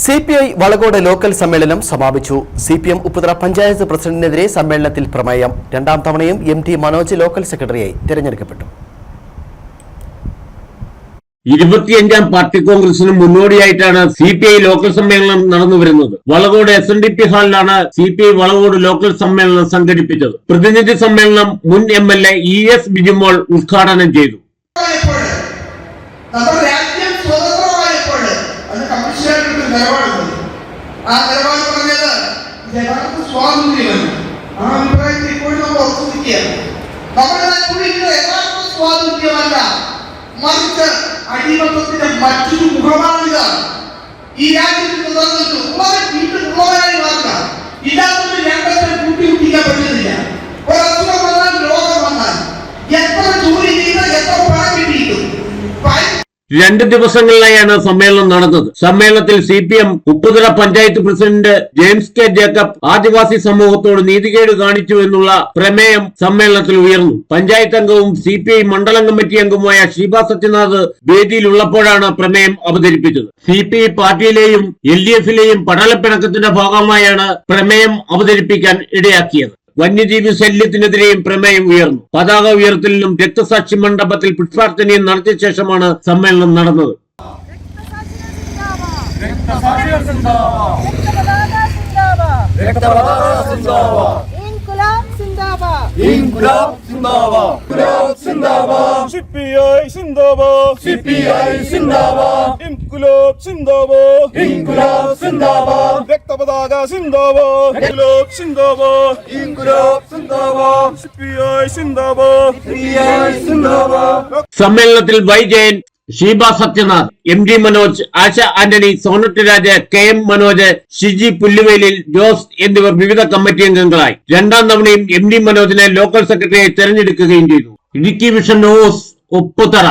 CPI Valakode local സമ്മേളനം സമാപിച്ചു. CPM Upputhara panchayat പ്രസിഡന്റിനെതിരെ സമ്മേളനത്തിൽ പ്രമേയം. രണ്ടാം തവണയും MT മനോജ് ലോക്കൽ സെക്രട്ടറിയായി തിരഞ്ഞെടുക്കപ്പെട്ടു. 25ാം പാർട്ടി കോൺഗ്രസിന് മുന്നോടിയായിട്ടാണ് CPI ലോക്കൽ സമ്മേളനം നടന്നുവരുന്നത്. വളകോട് SNDP ഹാളിലാണ് CPI വളകോട് ലോക്കൽ സമ്മേളനം സംഘടിപ്പിച്ചത്. പ്രതിനിധി സമ്മേളനം മുൻ MLA ES ബിജുമോൾ ഉദ്ഘാടനം ചെയ്തു. അടിമത്തത്തിന്റെ മറ്റൊരു മുഖമാണിത്. ഈ രാജ്യത്ത് ഇല്ലാത്തൊരു രംഗത്തെ കൂട്ടിമുട്ടിക്കാൻ പറ്റുന്നില്ല. ഒരസുഖം വന്നാൽ രോഗം വന്നാൽ എത്ര ജോലി ചെയ്ത് എത്ര പണം കിട്ടിയിട്ടും 2 ദിവസങ്ങളിലായാണ് സമ്മേളനം നടന്നത്. സമ്മേളനത്തിൽ CPM Upputhara panchayat president James K Jacob Adivasi സമൂഹത്തോട് നീതികേട് കാണിച്ചു എന്നുള്ള പ്രമേയം സമ്മേളനത്തിൽ ഉയർന്നു. പഞ്ചായത്ത് അംഗവും CPI മണ്ഡലം കമ്മിറ്റി അംഗവുമായ ഷീബ സത്യനാഥ് വേദിയിലുള്ളപ്പോഴാണ് പ്രമേയം അവതരിപ്പിച്ചത്. CPI പാർട്ടിയിലെയും LDF-ലെയും പടലപ്പിണക്കത്തിന്റെ ഭാഗമായാണ് പ്രമേയം അവതരിപ്പിക്കാൻ ഇടയാക്കിയത്. വന്യജീവി ശല്യത്തിനെതിരെയും പ്രമേയം ഉയർന്നു. പതാക ഉയർത്തലിനും രക്തസാക്ഷി മണ്ഡപത്തിൽ പുഷ്പാർച്ചനയും നടത്തിയ ശേഷമാണ് സമ്മേളനം നടന്നത്. CPI Zindabad, CPI Zindabad, İnkılap Zindabad, İnkılap Zindabad, Rektabadaga Zindabad, İnkılap Zindabad, İnkılap Zindabad, CPI Zindabad, CPI Zindabad. സമ്മേളനത്തിൽ വൈ ജയൻ, ഷീബ സത്യനാഥ്, MD മനോജ്, ആശ ആന്റണി, സോനറ്റ് രാജ്, KM മനോജ്, ഷിജി പുല്ലുവേലിൽ, ജോസ് എന്നിവർ വിവിധ കമ്മിറ്റി അംഗങ്ങളായി. രണ്ടാം തവണയും MD മനോജിനെ ലോക്കൽ സെക്രട്ടറിയായി തെരഞ്ഞെടുക്കുകയും ചെയ്തു. Idukki vision news Upputhara.